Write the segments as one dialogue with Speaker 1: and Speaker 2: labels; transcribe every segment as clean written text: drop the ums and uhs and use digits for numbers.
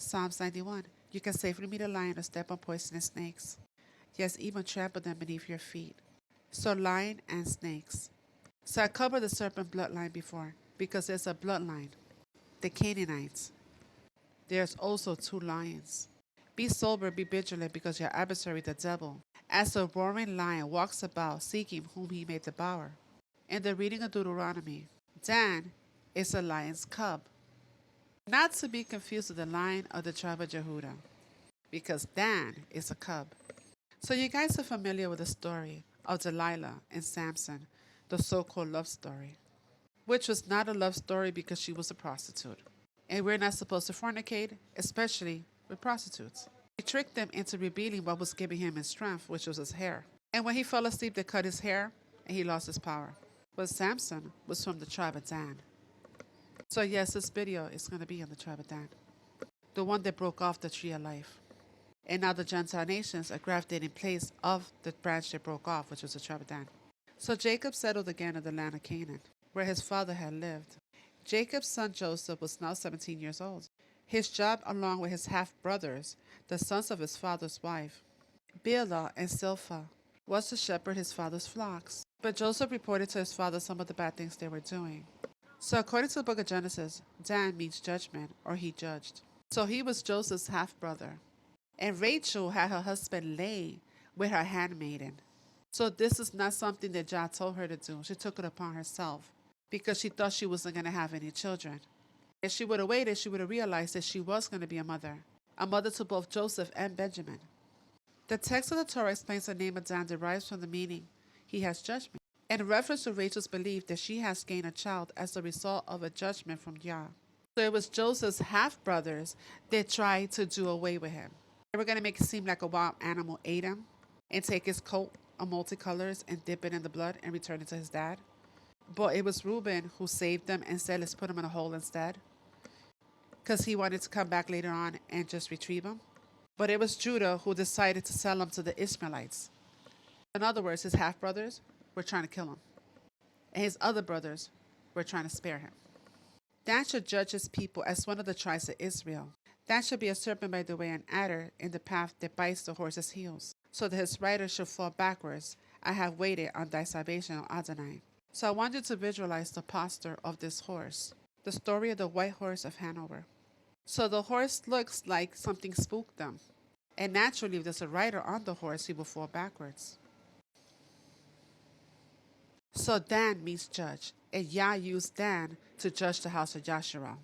Speaker 1: Psalms 91. You can safely meet a lion or step on poisonous snakes. Yes, even trample them beneath your feet. So lion and snakes. So I covered the serpent bloodline before because there's a bloodline. The Canaanites. There's also two lions. Be sober, be vigilant, because your adversary, the devil, as a roaring lion, walks about seeking whom he may devour. In the reading of Deuteronomy, Dan is a lion's cub, not to be confused with the lion of the tribe of Jehudah, because Dan is a cub. So you guys are familiar with the story of Delilah and Samson, the so-called love story, which was not a love story because she was a prostitute. And we're not supposed to fornicate, especially with prostitutes. He tricked them into revealing what was giving him his strength, which was his hair. And when he fell asleep, they cut his hair, and he lost his power. But Samson was from the tribe of Dan. So yes, this video is going to be on the tribe of Dan, the one that broke off the tree of life. And now the Gentile nations are grafted in place of the branch they broke off, which was the tribe of Dan. So Jacob settled again in the land of Canaan, where his father had lived. Jacob's son Joseph was now 17 years old. His job, along with his half-brothers, the sons of his father's wife, Bilhah and Zilpah, was to shepherd his father's flocks. But Joseph reported to his father some of the bad things they were doing. So according to the book of Genesis, Dan means judgment, or he judged. So he was Joseph's half-brother. And Rachel had her husband lay with her handmaiden. So this is not something that Jah told her to do. She took it upon herself because she thought she wasn't going to have any children. If she would have waited, she would have realized that she was going to be a mother to both Joseph and Benjamin. The text of the Torah explains the name of Dan derives from the meaning he has judgment, in reference to Rachel's belief that she has gained a child as a result of a judgment from Yah. So it was Joseph's half-brothers that tried to do away with him. They were going to make it seem like a wild animal ate him and take his coat of multicolors and dip it in the blood and return it to his dad. But it was Reuben who saved them and said, let's put him in a hole instead, because he wanted to come back later on and just retrieve him. But it was Judah who decided to sell him to the Ishmaelites. In other words, his half-brothers were trying to kill him, and his other brothers were trying to spare him. Dan should judge his people as one of the tribes of Israel. Dan should be a serpent by the way, an adder in the path that bites the horse's heels, so that his rider should fall backwards. I have waited on thy salvation, O Adonai. So I want you to visualize the posture of this horse, the story of the white horse of Hanover. So the horse looks like something spooked them. And naturally, if there's a rider on the horse, he will fall backwards. So Dan means judge, and Yah used Dan to judge the house of Yasharal.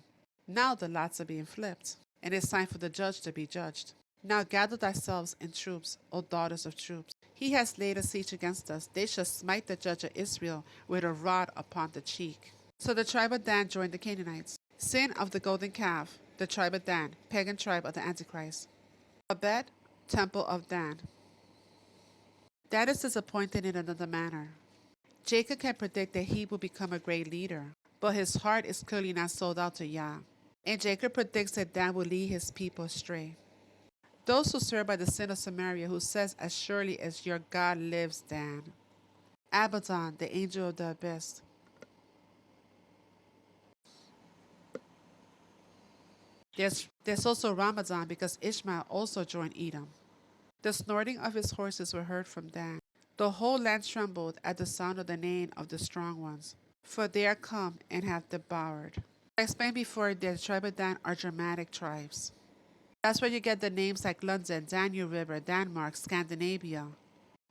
Speaker 1: Now the lots are being flipped, and it's time for the judge to be judged. Now gather thyselves in troops, O daughters of troops. He has laid a siege against us. They shall smite the judge of Israel with a rod upon the cheek. So the tribe of Dan joined the Canaanites. Sin of the golden calf, the tribe of Dan, pagan tribe of the Antichrist. Abed, temple of Dan. That is disappointed in another manner. Jacob can predict that he will become a great leader, but his heart is clearly not sold out to Yah. And Jacob predicts that Dan will lead his people astray. Those who swear by the sin of Samaria, who says, as surely as your God lives, Dan. Abaddon, the angel of the abyss. There's also Ramadan, because Ishmael also joined Edom. The snorting of his horses were heard from Dan. The whole land trembled at the sound of the neighing of the strong ones, for they are come and have devoured. I explained before that the tribe of Dan are Germanic tribes. That's where you get the names like London, Danube River, Denmark, Scandinavia.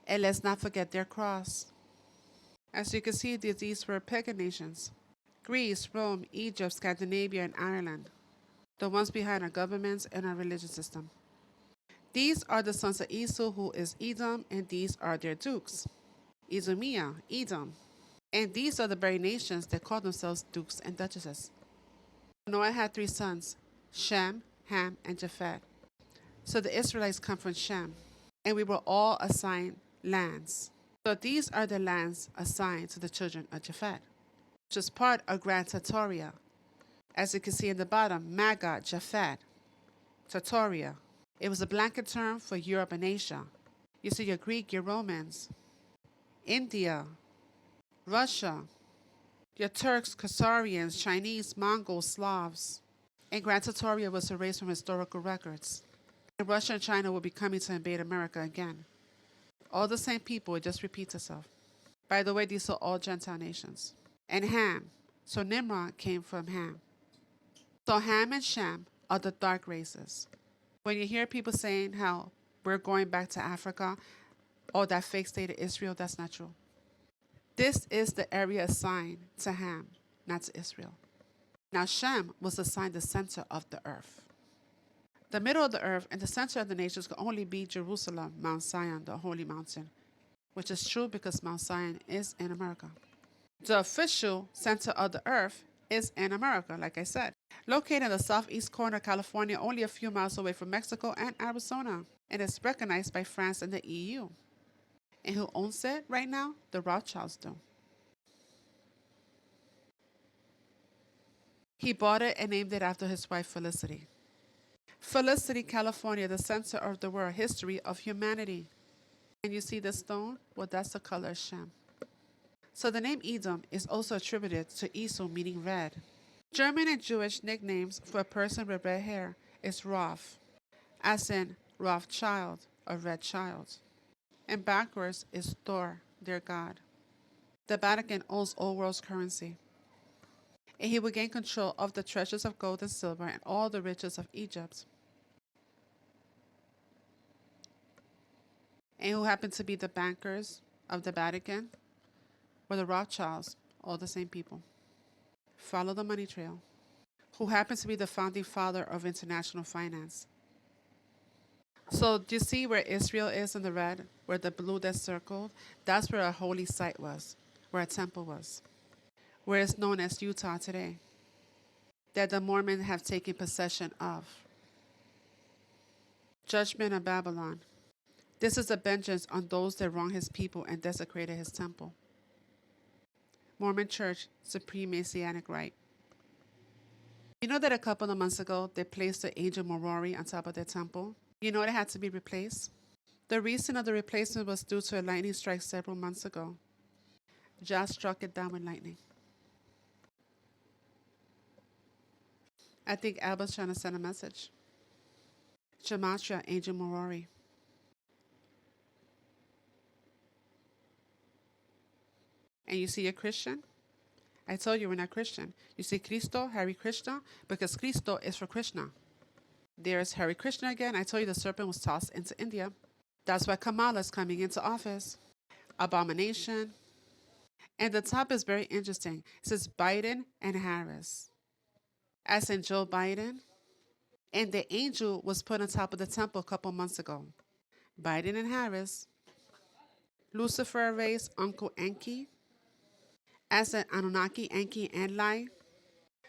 Speaker 1: And let's not forget their cross. As you can see, these were pagan nations. Greece, Rome, Egypt, Scandinavia, and Ireland. The ones behind our governments and our religious system. These are the sons of Esau, who is Edom, and these are their dukes. Edomia, Edom. And these are the very nations that call themselves dukes and duchesses. Noah had 3 sons, Shem, Ham, and Japheth. So the Israelites come from Shem, and we were all assigned lands. So these are the lands assigned to the children of Japheth, which is part of Grand Tatoria. As you can see in the bottom, Magog, Japheth, Tatoria. It was a blanket term for Europe and Asia. You see your Greek, your Romans, India, Russia, your Turks, Khazarians, Chinese, Mongols, Slavs. And Grand Tutorial was erased from historical records. And Russia and China will be coming to invade America again. All the same people, it just repeats itself. By the way, these are all Gentile nations. And Ham. So Nimrod came from Ham. So Ham and Shem are the dark races. When you hear people saying how we're going back to Africa or that fake state of Israel, that's not true. This is the area assigned to Ham, not to Israel. Now Shem was assigned the center of the earth. The middle of the earth and the center of the nations could only be Jerusalem, Mount Zion, the holy mountain, which is true because Mount Zion is in America. The official center of the earth is in America, like I said, located in the southeast corner of California, only a few miles away from Mexico and Arizona, and is recognized by France and the EU. And who owns it right now? The Rothschilds do. He bought it and named it after his wife Felicity. Felicity, California, the center of the world history of humanity. And you see the stone? Well, that's the color of Shem. So the name Edom is also attributed to Esau, meaning red. German and Jewish nicknames for a person with red hair is Roth, as in Rothschild, a red child. And backwards is Thor, their god. The Vatican owns all world's currency. And he would gain control of the treasures of gold and silver and all the riches of Egypt. And who happened to be the bankers of the Vatican were the Rothschilds, all the same people. Follow the money trail. Who happened to be the founding father of international finance. So do you see where Israel is in the red, where the blue that's circled? That's where a holy site was, where a temple was, where it's known as Utah today, that the Mormons have taken possession of. Judgment of Babylon. This is a vengeance on those that wronged his people and desecrated his temple. Mormon Church, Supreme Messianic Right. You know that a couple of months ago, they placed the angel Morori on top of their temple? You know it had to be replaced? The reason of the replacement was due to a lightning strike several months ago. Jah struck it down with lightning. I think Abba's trying to send a message. Gematria, Angel Morori. And you see a Christian? I told you we're not Christian. You see Cristo, Hare Krishna, because Cristo is for Krishna. There's Hare Krishna again. I told you the serpent was tossed into India. That's why Kamala is coming into office. Abomination. And the top is very interesting. It says Biden and Harris. As in Joe Biden. And the angel was put on top of the temple a couple months ago. Biden and Harris. Lucifer raised Uncle Enki. As in Anunnaki, Enki, and Lai.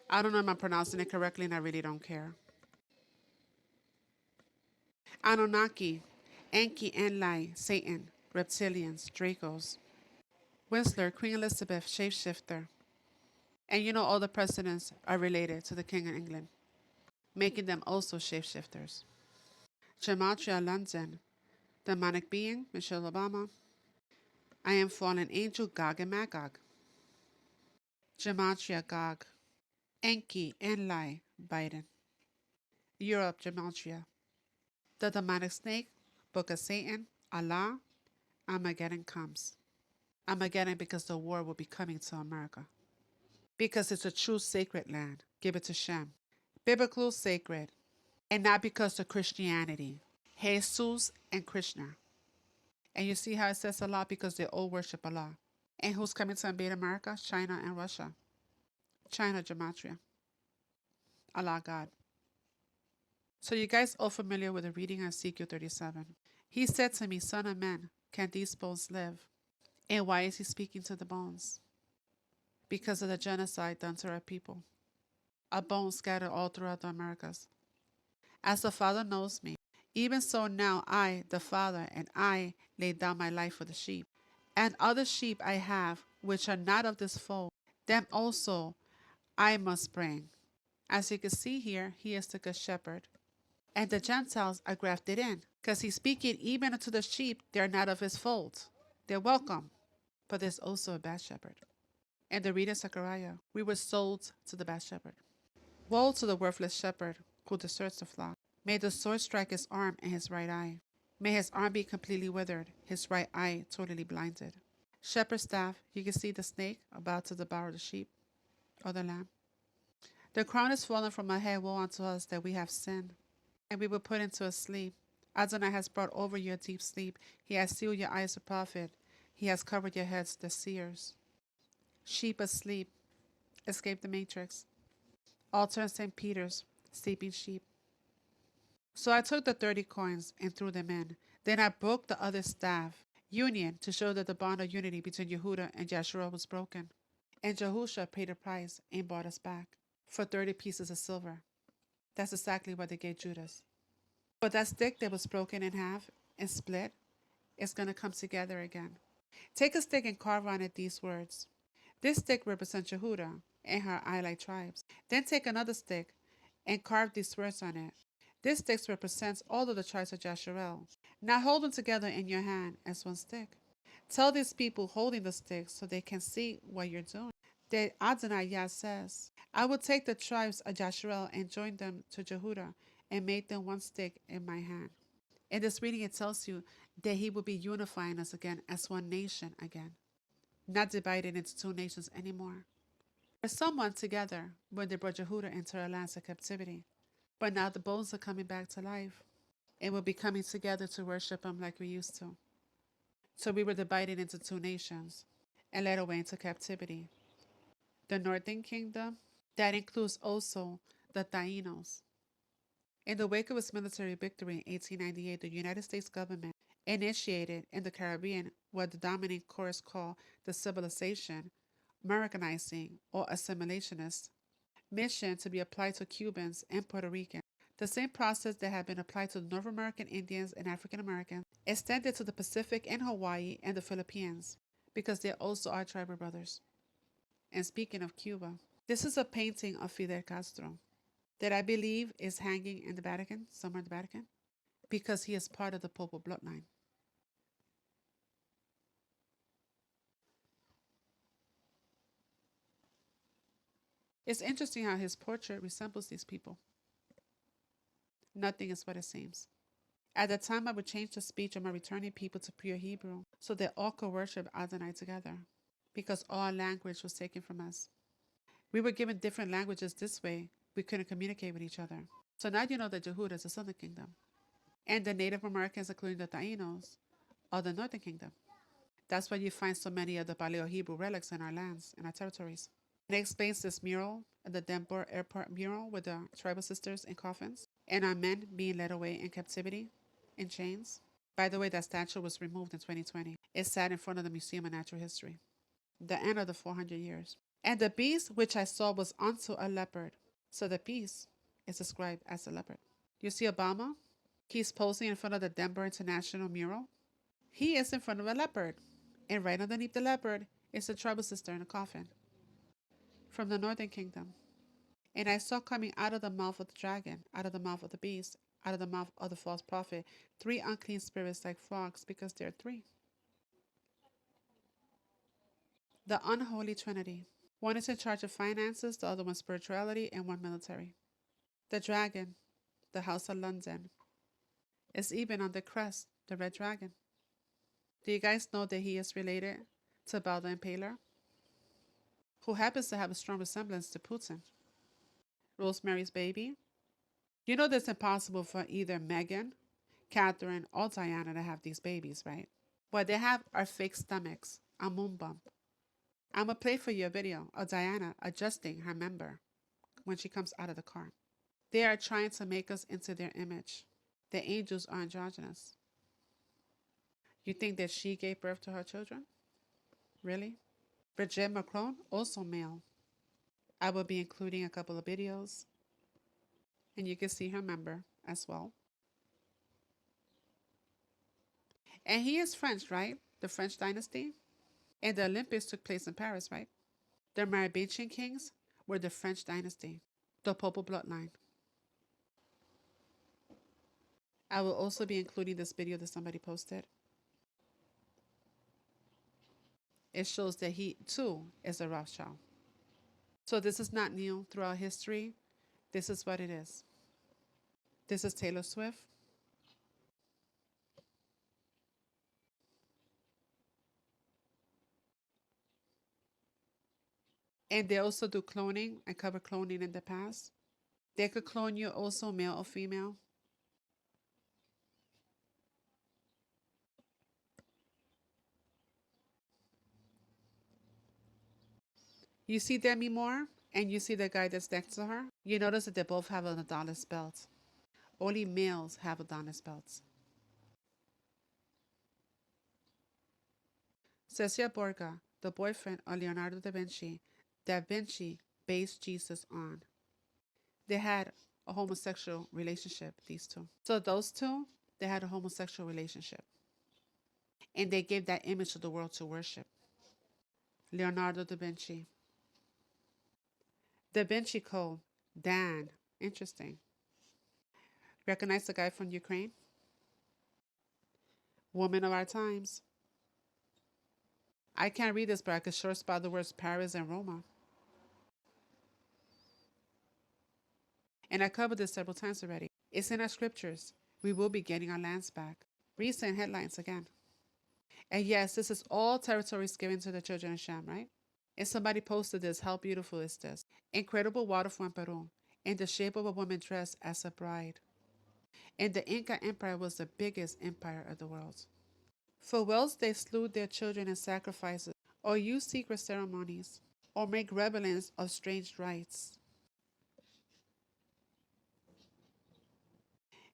Speaker 1: I don't know if I'm pronouncing it correctly, and I really don't care. Anunnaki, Enki, and Lai, Satan, reptilians, Dracos. Whistler, Queen Elizabeth, shapeshifter. And you know all the presidents are related to the King of England, making them also shapeshifters. Gematria, London, demonic being, Michelle Obama. I am fallen angel, Gog and Magog. Gematria, Gog. Enki and Lai, Biden. Europe, Gematria. The demonic snake, Book of Satan, Allah, Armageddon comes. Armageddon because the war will be coming to America. Because it's a true sacred land. Give it to Shem. Biblical sacred. And not because of Christianity. Jesus and Krishna. And you see how it says Allah because they all worship Allah. And who's coming to invade America? China and Russia. China, Gematria. Allah, God. So you guys all familiar with the reading of Ezekiel 37. He said to me, Son of man, can these bones live? And why is he speaking to the bones? Because of the genocide done to our people. Our bones scattered all throughout the Americas. As the Father knows me, even so now I, the Father, and I laid down my life for the sheep. And other sheep I have, which are not of this fold, them also I must bring. As you can see here, he is the good shepherd. And the Gentiles are grafted in, because he's speaking even unto the sheep, they are not of his fold. They're welcome, but there's also a bad shepherd. And the reader Zechariah, we were sold to the bad shepherd. Woe to the worthless shepherd who deserts the flock. May the sword strike his arm and his right eye. May his arm be completely withered, his right eye totally blinded. Shepherd's staff, you can see the snake about to devour the sheep or the lamb. The crown is fallen from my head. Woe unto us that we have sinned, and we were put into a sleep. Adonai has brought over your deep sleep. He has sealed your eyes, the prophet. He has covered your heads, the seers. Sheep asleep, escape the matrix. Altar in St. Peter's, sleeping sheep. So I took the 30 coins and threw them in. Then I broke the other staff, union, to show that the bond of unity between Yehuda and Yeshua was broken. And Jehusha paid a price and bought us back for 30 pieces of silver. That's exactly what they gave Judas. But that stick that was broken in half and split is going to come together again. Take a stick and carve on it these words. This stick represents Yehuda and her Alite tribes. Then take another stick and carve these words on it. This stick represents all of the tribes of Jasharel. Now hold them together in your hand as one stick. Tell these people holding the sticks so they can see what you're doing that Adonai Yah says, I will take the tribes of Jasharel and join them to Jehudah and make them one stick in my hand. In this reading, it tells you that he will be unifying us again as one nation again, not divided into two nations anymore. For someone together when they brought Jehudah into our lands of captivity, but now the bones are coming back to life and will be coming together to worship him like we used to. So we were divided into two nations and led away into captivity. The northern kingdom, that includes also the Taínos. In the wake of its military victory in 1898, the United States government initiated in the Caribbean what the dominant course called the civilization, Americanizing, or assimilationist mission to be applied to Cubans and Puerto Ricans. The same process that had been applied to the North American Indians and African Americans extended to the Pacific and Hawaii and the Philippines, because they also are tribal brothers. And speaking of Cuba, this is a painting of Fidel Castro that I believe is hanging in the Vatican, somewhere in the Vatican, because he is part of the Papal bloodline. It's interesting how his portrait resembles these people. Nothing is what it seems. At the time, I would change the speech of my returning people to pure Hebrew so that all could worship Adonai together, because all language was taken from us. We were given different languages this way. We couldn't communicate with each other. So now you know that Jehudah is the southern kingdom, and the Native Americans, including the Taínos, are the northern kingdom. That's why you find so many of the Paleo-Hebrew relics in our lands, in our territories. It explains this mural, the Denver Airport mural with the tribal sisters in coffins, and our men being led away in captivity, in chains. By the way, that statue was removed in 2020. It sat in front of the Museum of Natural History. The end of the 400 years. And the beast which I saw was unto a leopard. So the beast is described as a leopard. You see Obama? He's posing in front of the Denver International mural. He is in front of a leopard. And right underneath the leopard is the tribal sister in a coffin from the northern kingdom. And I saw coming out of the mouth of the dragon, out of the mouth of the beast, out of the mouth of the false prophet, 3 unclean spirits like frogs, because there are 3. The unholy trinity. One is in charge of finances, the other one spirituality, and one military. The dragon, the House of London, is even on the crest, the red dragon. Do you guys know that he is related to Baal the Impaler, who happens to have a strong resemblance to Putin? Rosemary's Baby. You know that it's impossible for either Meghan, Catherine, or Diana to have these babies, right? What they have are fake stomachs, a moon bump. I'm going to play for you a video of Diana adjusting her member when she comes out of the car. They are trying to make us into their image. The angels are androgynous. You think that she gave birth to her children? Really? Brigitte Macron, also male. I will be including a couple of videos, and you can see her member as well. And he is French, right? The French dynasty. And the Olympics took place in Paris, right? The Merovingian kings were the French dynasty, the Papal bloodline. I will also be including this video that somebody posted. It shows that he, too, is a Rothschild. So this is not new throughout history. This is what it is. This is Taylor Swift. And they also do cloning. I covered cloning in the past. They could clone you also male or female. You see Demi Moore and you see the guy that's next to her. You notice that they both have an Adonis belt. Only males have Adonis belts. Cesare Borgia, the boyfriend of Leonardo da Vinci based Jesus on. They had a homosexual relationship, these two. So those two, they had a homosexual relationship. And they gave that image to the world to worship. Leonardo da Vinci. Da Vinci Code. Dan. Interesting. Recognize the guy from Ukraine? Woman of our times. I can't read this, but I could sure spell the words Paris and Roma. And I covered this several times already. It's in our scriptures. We will be getting our lands back. Recent headlines again. And yes, this is all territories given to the children of Shem, right? And somebody posted this. How beautiful is this? Incredible waterfall in Peru, in the shape of a woman dressed as a bride. And the Inca Empire was the biggest empire of the world. For whilst they slew their children in sacrifices, or used secret ceremonies, or make revelings of strange rites.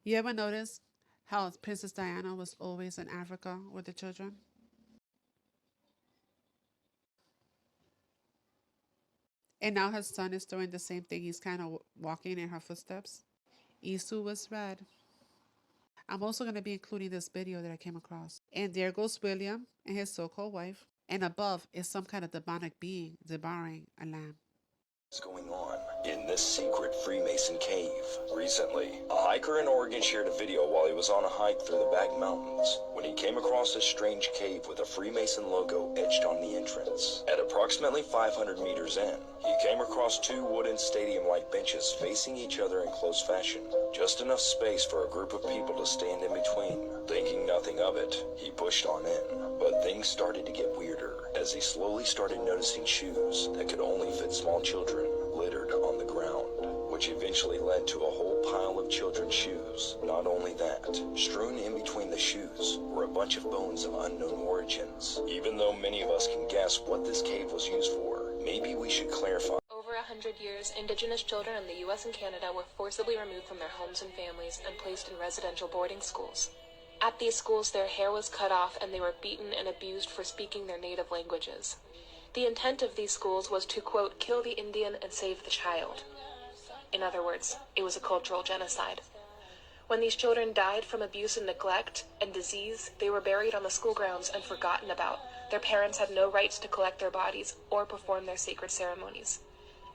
Speaker 1: You ever notice how Princess Diana was always in Africa with the children? And now her son is doing the same thing. He's kind of walking in her footsteps. Isu was red. I'm also going to be including this video that I came across. And there goes William and his so-called wife. And above is some kind of demonic being devouring a lamb.
Speaker 2: What's going on in this secret Freemason cave? Recently, a hiker in Oregon shared a video while he was on a hike through the Back Mountains when he came across a strange cave with a Freemason logo etched on the entrance. At approximately 500 meters in, he came across two wooden stadium-like benches facing each other in close fashion, just enough space for a group of people to stand in between. Thinking nothing of it, he pushed on in, but things started to get weirder as he slowly started noticing shoes that could only fit small children littered on the ground, which eventually led to a whole pile of children's shoes. Not only that, strewn in between the shoes were a bunch of bones of unknown origins. Even though many of us can guess what this cave was used for, maybe we should clarify.
Speaker 3: Over 100 years, Indigenous children in the U.S. and Canada were forcibly removed from their homes and families and placed in residential boarding schools. At these schools, their hair was cut off and they were beaten and abused for speaking their native languages. The intent of these schools was to, quote, kill the Indian and save the child. In other words, it was a cultural genocide. When these children died from abuse and neglect and disease, they were buried on the school grounds and forgotten about. Their parents had no rights to collect their bodies or perform their sacred ceremonies.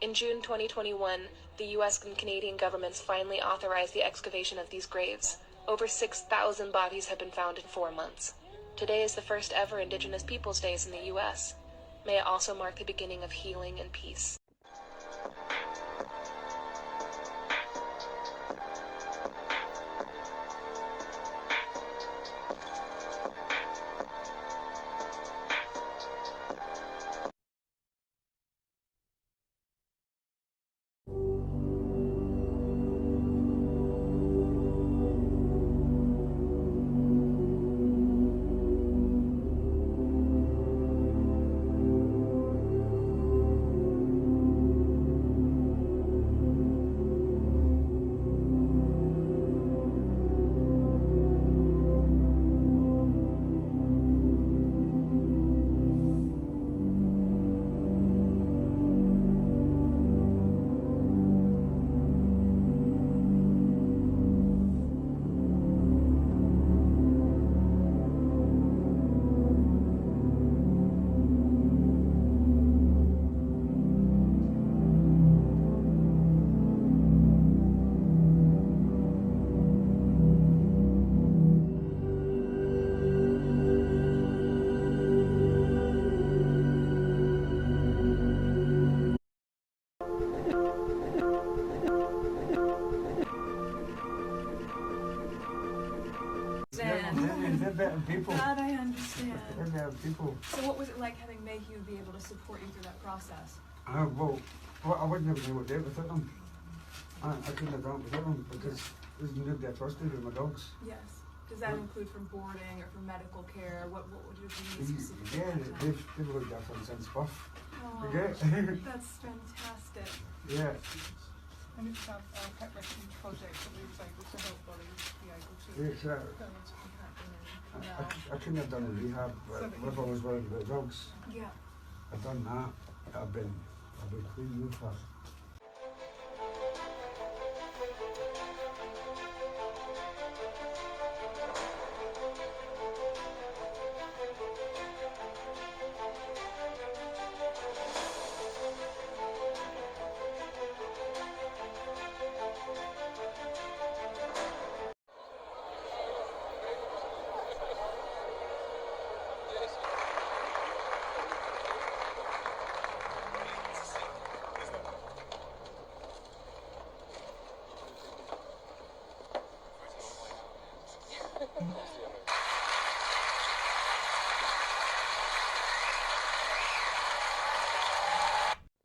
Speaker 3: In June 2021, the U.S. and Canadian governments finally authorized the excavation of these graves. Over 6,000 bodies have been found in 4 months. Today is the first ever Indigenous Peoples' Days in the U.S. May it also mark the beginning of healing and peace.
Speaker 4: better people.
Speaker 5: That I understand.
Speaker 4: They're better people.
Speaker 5: So what was it like having Mayhew be able to support you through that process?
Speaker 4: Well, I wouldn't have been able to do it without them. I couldn't have done it without them because there's nobody I trusted with my dogs.
Speaker 5: Yes. Does that include from boarding or from medical care? What would you need specifically?
Speaker 4: Yeah,
Speaker 5: at that time?
Speaker 4: they've looked after them since birth.
Speaker 5: Oh,
Speaker 4: Okay.
Speaker 5: that's fantastic.
Speaker 4: Yeah.
Speaker 6: And it's that pet rescue project that we was able to help Ollie be able to
Speaker 4: Yeah, so
Speaker 6: go into compacting and now.
Speaker 4: I couldn't have done the rehab if I was worried about dogs.
Speaker 5: Yeah.
Speaker 4: I've done that. I've been clean with that.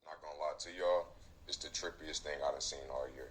Speaker 7: Not gonna lie to y'all, it's the trippiest thing I've seen all year.